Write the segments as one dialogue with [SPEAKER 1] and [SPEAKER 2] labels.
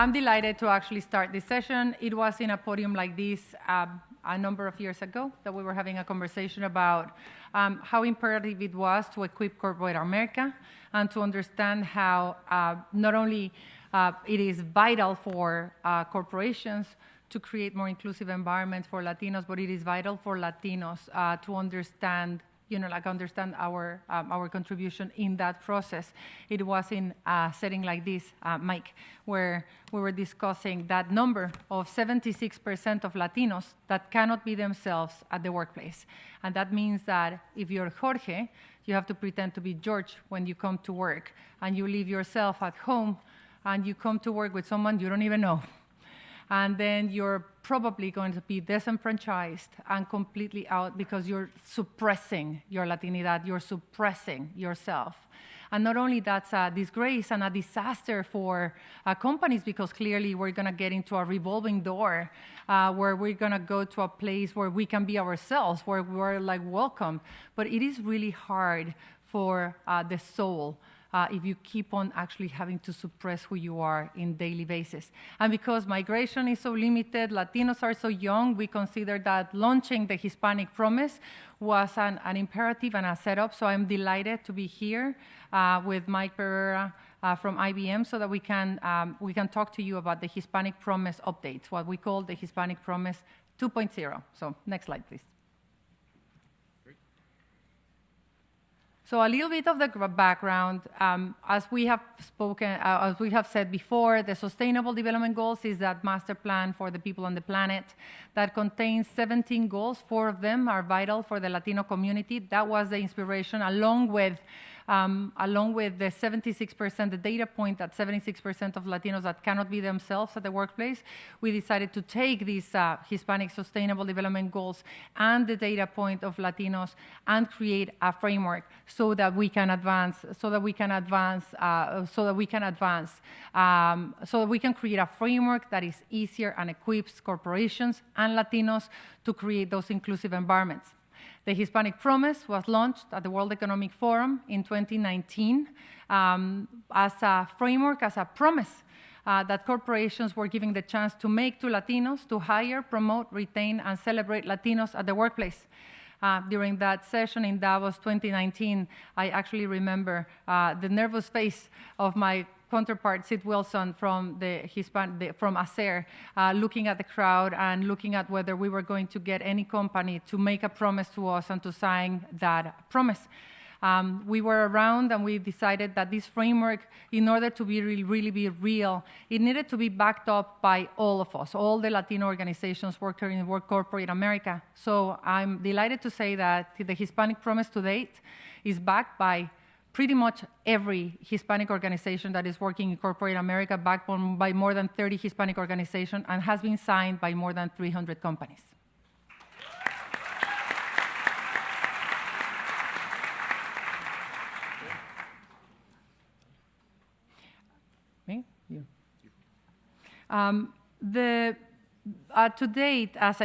[SPEAKER 1] I'm delighted to actually start this session. It was in a podium like this a number of years ago that we were having a conversation about how imperative it was to equip corporate America and to understand how not only it is vital for corporations to create more inclusive environments for Latinos, but it is vital for Latinos to understand, understand our contribution in that process. It was in a setting like this, Mike, where we were discussing that number of 76% of Latinos that cannot be themselves at the workplace. And that means that if you're Jorge, you have to pretend to be George when you come to work, and you leave yourself at home, and you come to work with someone you don't even know. And then you're probably going to be disenfranchised and completely out because you're suppressing your Latinidad, you're suppressing yourself. And not only that's a disgrace and a disaster for companies, because clearly we're going to get into a revolving door where we're going to go to a place where we can be ourselves, where we're like welcome. But it is really hard for the soul if you keep on actually having to suppress who you are in daily basis. And because migration is so limited, Latinos are so young, we consider that launching the Hispanic Promise was an imperative and a setup. So I'm delighted to be here with Mike Perera from IBM so that we can talk to you about the Hispanic Promise updates, what we call the Hispanic Promise 2.0. So next slide, please. So a little bit of the background, as we have said before, the Sustainable Development Goals is that master plan for the people on the planet that contains 17 goals. 4 of them are vital for the Latino community. That was the inspiration, along with the 76%, the data point that 76% of Latinos that cannot be themselves at the workplace. We decided to take these Hispanic Sustainable Development Goals and the data point of Latinos and create a framework so that we can advance, so that we can create a framework that is easier and equips corporations and Latinos to create those inclusive environments. The Hispanic Promise was launched at the World Economic Forum in 2019 as a framework, as a promise that corporations were giving the chance to make to Latinos to hire, promote, retain, and celebrate Latinos at the workplace. During that session in Davos 2019, I actually remember the nervous face of my counterpart, Sid Wilson, from from ASER, looking at the crowd and looking at whether we were going to get any company to make a promise to us and to sign that promise. We were around and we decided that this framework, in order to be really be real, it needed to be backed up by all of us, all the Latino organizations working in corporate America. So I'm delighted to say that the Hispanic Promise to date is backed by pretty much every Hispanic organization that is working in corporate America, backed by more than 30 Hispanic organizations, and has been signed by more than 300 companies. Me? You. To date, as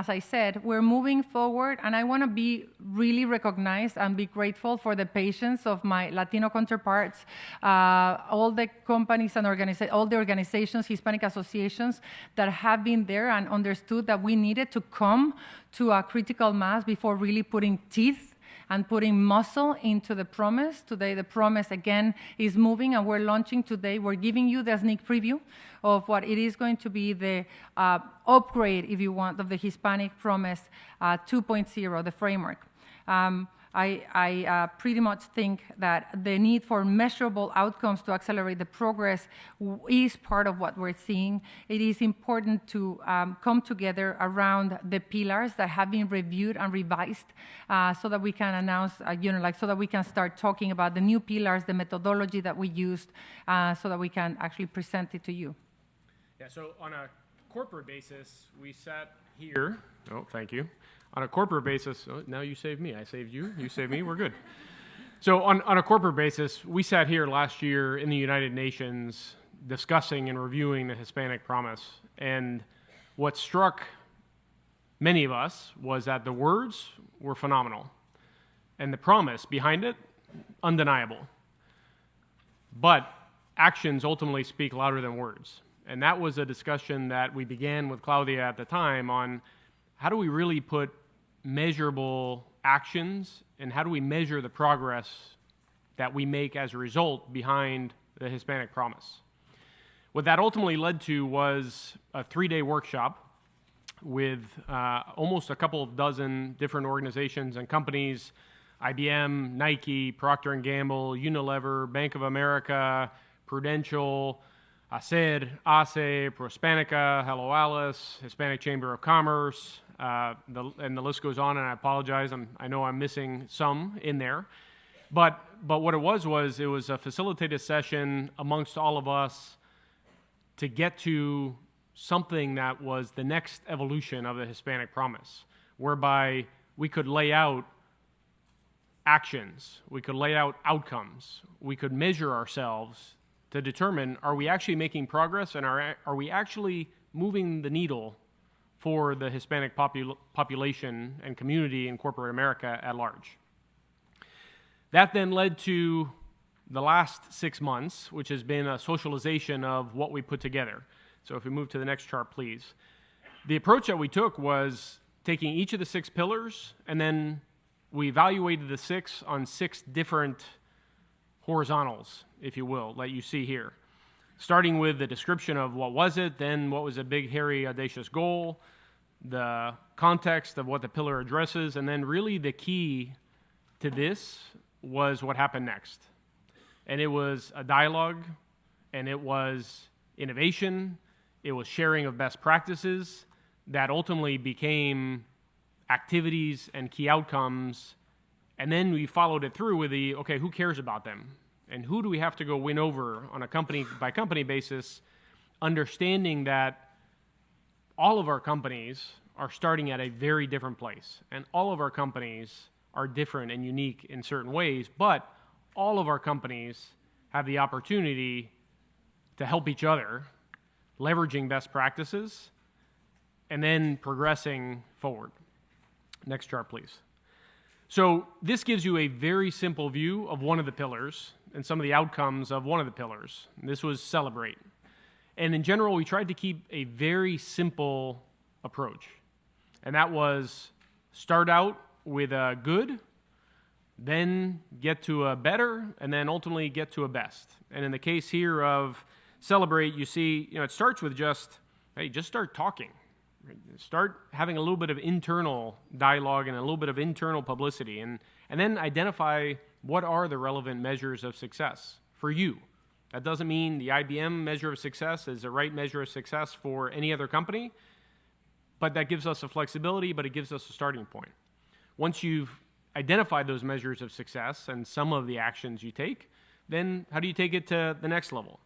[SPEAKER 1] I said, we're moving forward, and I want to be really recognized and be grateful for the patience of my Latino counterparts, all the companies and all the organizations, Hispanic associations that have been there and understood that we needed to come to a critical mass before really putting teeth and putting muscle into the promise. Today, the promise, again, is moving, and we're launching today. We're giving you the sneak preview of what it is going to be the upgrade, if you want, of the Hispanic Promise 2.0, the framework. I pretty much think that the need for measurable outcomes to accelerate the progress is part of what we're seeing. It is important to come together around the pillars that have been reviewed and revised so that we can announce, so that we can start talking about the new pillars, the methodology that we used, so that we can actually present it to you.
[SPEAKER 2] Yeah, so on a corporate basis, we sat here. Oh, thank you. On a corporate basis, oh, now you saved me. I saved you. You saved me. We're good. So on a corporate basis, we sat here last year in the United Nations discussing and reviewing the Hispanic Promise. And what struck many of us was that the words were phenomenal. And the promise behind it, undeniable. But actions ultimately speak louder than words. And that was a discussion that we began with Claudia at the time on how do we really put measurable actions and how do we measure the progress that we make as a result behind the Hispanic Promise. What that ultimately led to was a 3-day workshop with almost a couple of dozen different organizations and companies, IBM, Nike, Procter & Gamble, Unilever, Bank of America, Prudential, ACER, ACE, Prospanica, Hello Alice, Hispanic Chamber of Commerce, and the list goes on, and I apologize. I know I'm missing some in there. But what it was a facilitated session amongst all of us to get to something that was the next evolution of the Hispanic Promise, whereby we could lay out actions, we could lay out outcomes, we could measure ourselves to determine, are we actually making progress and are we actually moving the needle for the Hispanic population and community in corporate America at large. That then led to the last 6 months, which has been a socialization of what we put together. So if we move to the next chart, please. The approach that we took was taking each of the 6 pillars, and then we evaluated the 6 on 6 different horizontals, if you will, that you see here. Starting with the description of what was it, then what was a big, hairy, audacious goal, the context of what the pillar addresses, and then really the key to this was what happened next. And it was a dialogue, and it was innovation, it was sharing of best practices that ultimately became activities and key outcomes, and then we followed it through with the, okay, who cares about them? And who do we have to go win over on a company-by-company basis, understanding that all of our companies are starting at a very different place, and all of our companies are different and unique in certain ways, but all of our companies have the opportunity to help each other, leveraging best practices, and then progressing forward. Next chart, please. So this gives you a very simple view of one of the pillars and some of the outcomes of one of the pillars. This was celebrate. And in general, we tried to keep a very simple approach. And that was start out with a good, then get to a better, and then ultimately get to a best. And in the case here of celebrate, you see, it starts with just start talking. Start having a little bit of internal dialogue and a little bit of internal publicity, and then identify what are the relevant measures of success for you. That doesn't mean the IBM measure of success is the right measure of success for any other company, but that gives us a flexibility, but it gives us a starting point. Once you've identified those measures of success and some of the actions you take, then how do you take it to the next level?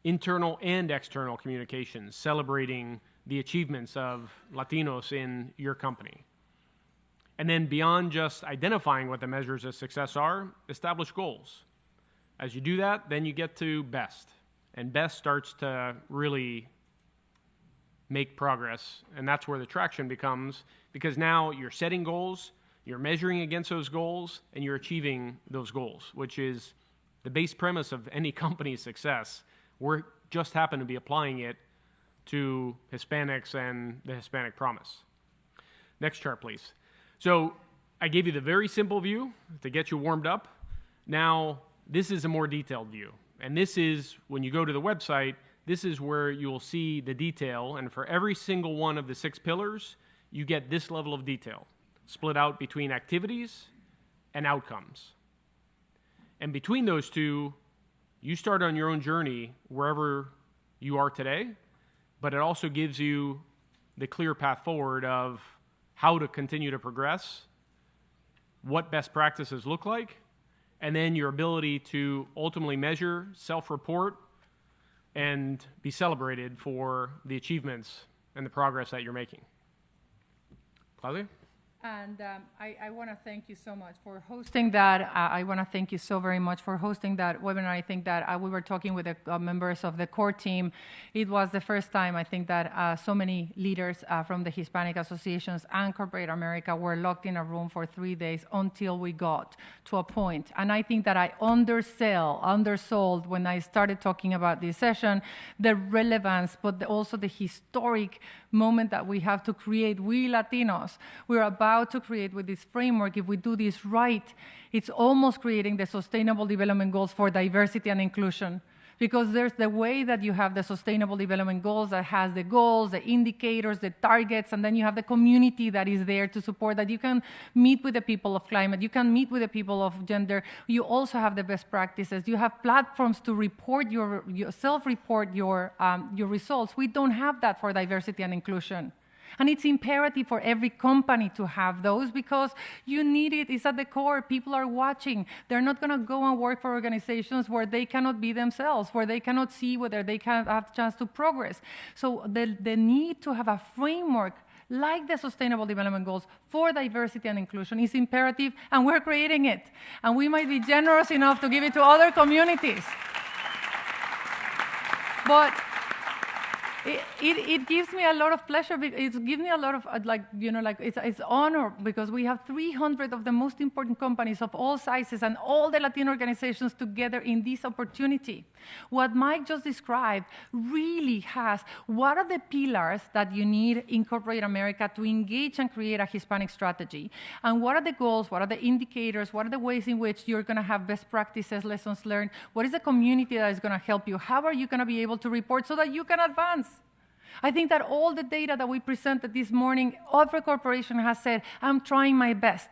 [SPEAKER 2] Internal and external communications, celebrating the achievements of Latinos in your company. And then beyond just identifying what the measures of success are, establish goals. As you do that, then you get to best. And best starts to really make progress. And that's where the traction becomes, because now you're setting goals, you're measuring against those goals, and you're achieving those goals, which is the base premise of any company's success. We just happen to be applying it to Hispanics and the Hispanic Promise. Next chart, please. So I gave you the very simple view to get you warmed up. Now, this is a more detailed view. And this is, when you go to the website, this is where you'll see the detail. And for every single one of the 6 pillars, you get this level of detail, split out between activities and outcomes. And between those two, you start on your own journey wherever you are today, but it also gives you the clear path forward of how to continue to progress, what best practices look like, and then your ability to ultimately measure, self-report, and be celebrated for the achievements and the progress that you're making. Claudia?
[SPEAKER 1] And I want to thank you so much for hosting that. I want to thank you so very much for hosting that webinar. I think that we were talking with the members of the core team. It was the first time, I think, that so many leaders from the Hispanic associations and corporate America were locked in a room for 3 days until we got to a point. And I think that I undersold when I started talking about this session, the relevance, but also the historic moment that we have to create. We Latinos, we're about to create with this framework. If we do this right, it's almost creating the Sustainable Development Goals for diversity and inclusion. Because there's the way that you have the Sustainable Development Goals that has the goals, the indicators, the targets, and then you have the community that is there to support that. You can meet with the people of climate. You can meet with the people of gender. You also have the best practices. You have platforms to report your self-report your results. We don't have that for diversity and inclusion. And it's imperative for every company to have those because you need it. It's at the core. People are watching. They're not going to go and work for organizations where they cannot be themselves, where they cannot see whether they can have a chance to progress. So the need to have a framework like the Sustainable Development Goals for diversity and inclusion is imperative, and we're creating it. And we might be generous enough to give it to other communities. But it gives me a lot of pleasure. It gives me a lot of it's honor because we have 300 of the most important companies of all sizes and all the Latin organizations together in this opportunity. What Mike just described really has what are the pillars that you need in corporate America to engage and create a Hispanic strategy, and what are the goals, what are the indicators, what are the ways in which you're going to have best practices, lessons learned, what is the community that is going to help you, how are you going to be able to report so that you can advance. I think that all the data that we presented this morning, every corporation has said, I'm trying my best.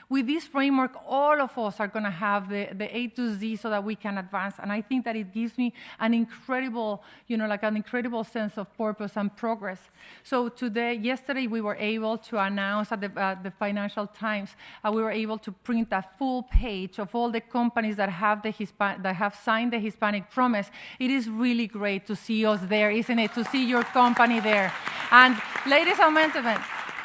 [SPEAKER 1] With this framework, all of us are going to have the A to Z so that we can advance. And I think that it gives me an incredible, an incredible sense of purpose and progress. So yesterday, we were able to announce at the Financial Times, we were able to print a full page of all the companies that have signed the Hispanic Promise. It is really great to see us there, isn't it? To see your company there. And ladies and gentlemen,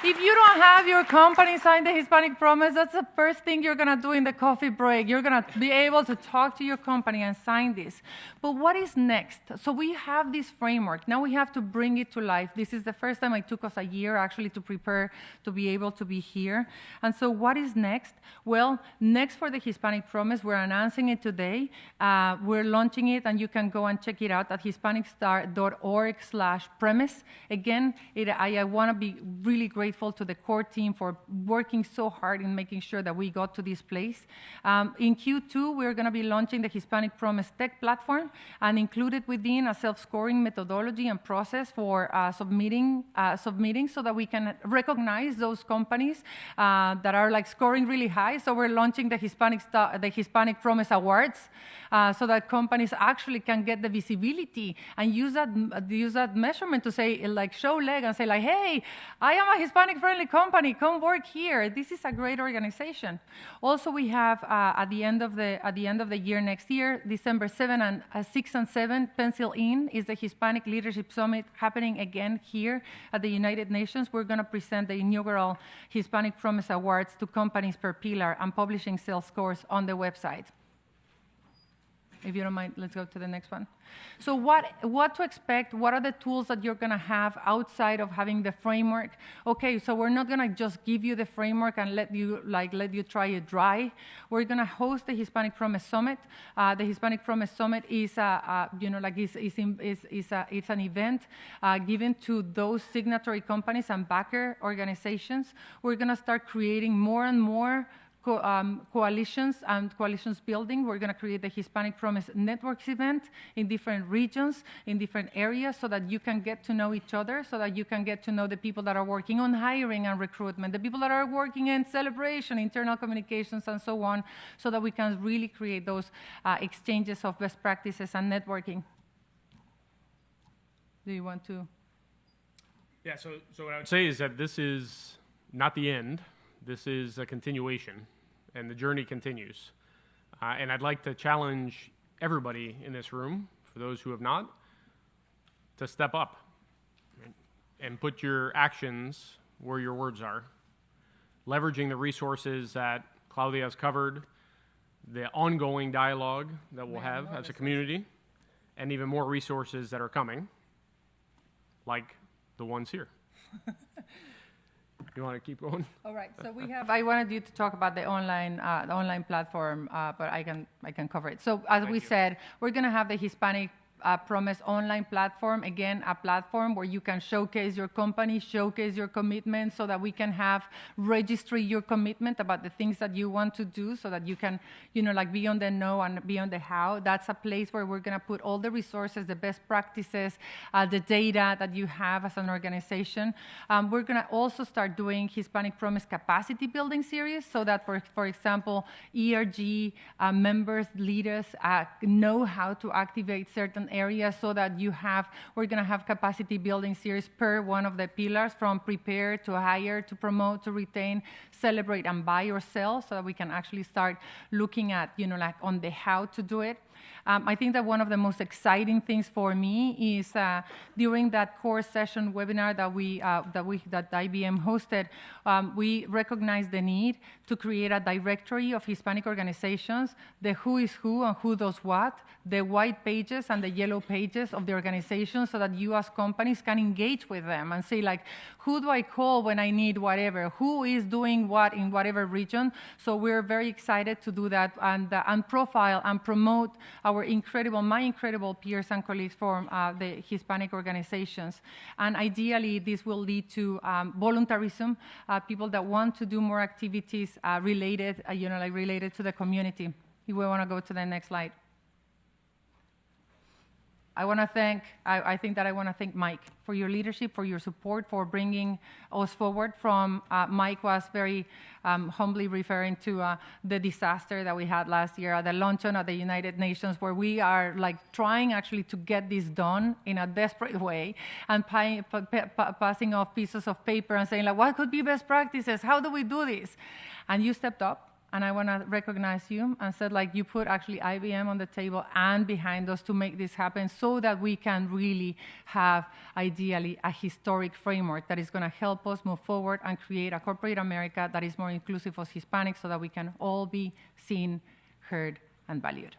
[SPEAKER 1] if you don't have your company sign the Hispanic Promise, that's the first thing you're going to do in the coffee break. You're going to be able to talk to your company and sign this. But what is next? So we have this framework. Now we have to bring it to life. This is the first time it took us a year actually to prepare to be able to be here. And so what is next? Well, next for the Hispanic Promise, we're announcing it today. We're launching it, and you can go and check it out at hispanicstar.org/premise. Again, I want to be really grateful to the core team for working so hard in making sure that we got to this place. In Q2, we're going to be launching the Hispanic Promise Tech Platform and included within a self-scoring methodology and process for submitting so that we can recognize those companies that are scoring really high. So we're launching the Hispanic Promise Awards so that companies actually can get the visibility and use that measurement to say, show leg and say, hey, I am a Hispanic-friendly company. Come work here. This is a great organization. Also, we have at the end of the year next year, December 6 and 7, pencil in, is the Hispanic Leadership Summit happening again here at the United Nations. We're going to present the inaugural Hispanic Promise Awards to companies per pillar and publishing sales scores on the website. If you don't mind, let's go to the next one. So what to expect? What are the tools that you're going to have outside of having the framework? Okay, so we're not going to just give you the framework and let you try it dry. We're going to host the Hispanic Promise Summit. The Hispanic Promise Summit is it's an event given to those signatory companies and backer organizations. We're going to start creating more and more coalitions and coalitions building. We're going to create the Hispanic Promise Networks event in different regions, in different areas, so that you can get to know each other, so that you can get to know the people that are working on hiring and recruitment, the people that are working in celebration, internal communications, and so on, so that we can really create those exchanges of best practices and networking. Do you want to?
[SPEAKER 2] Yeah, so what I would say is that this is not the end. This is a continuation, and the journey continues. And I'd like to challenge everybody in this room, for those who have not, to step up, right, and put your actions where your words are. leveraging the resources that Claudia has covered, the ongoing dialogue that we'll have as a community, and even more resources that are coming, like the ones here. You want to keep going?
[SPEAKER 1] All right. So we have. I wanted you to talk about the online platform, but I can cover it. So as we said, we're going to have the Hispanic Promise online platform. Again, a platform where you can showcase your company, showcase your commitment, so that we can registry your commitment about the things that you want to do, so that you can, like be on the know and be on the how. That's a place where we're going to put all the resources, the best practices, the data that you have as an organization. We're going to also start doing Hispanic Promise capacity building series, so that, for example, ERG members, leaders know how to activate certain areas, so that we're going to have capacity building series per one of the pillars, from prepare to hire to promote to retain, celebrate and buy or sell, so that we can actually start looking at, like on the how to do it. I think that one of the most exciting things for me is during that core session webinar that IBM hosted, we recognized the need to create a directory of Hispanic organizations, the who is who and who does what, the white pages and the yellow pages of the organization, so that you as companies can engage with them and say, like, who do I call when I need whatever? Who is doing what in whatever region? So we're very excited to do that and profile and promote my incredible peers and colleagues from the Hispanic organizations. And ideally, this will lead to voluntarism, people that want to do more activities related to the community. If we want to go to the next slide. I want to thank Mike for your leadership, for your support, for bringing us forward from, Mike was very humbly referring to the disaster that we had last year at the luncheon at the United Nations, where we are like trying actually to get this done in a desperate way and passing off pieces of paper and saying, like, what could be best practices? How do we do this? And you stepped up. And I want to recognize you and said, like, you put actually IBM on the table and behind us to make this happen, so that we can really have, ideally, a historic framework that is going to help us move forward and create a corporate America that is more inclusive of Hispanics, so that we can all be seen, heard, and valued.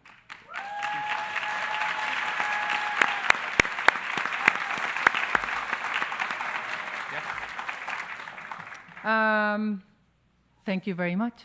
[SPEAKER 1] Thank you very much.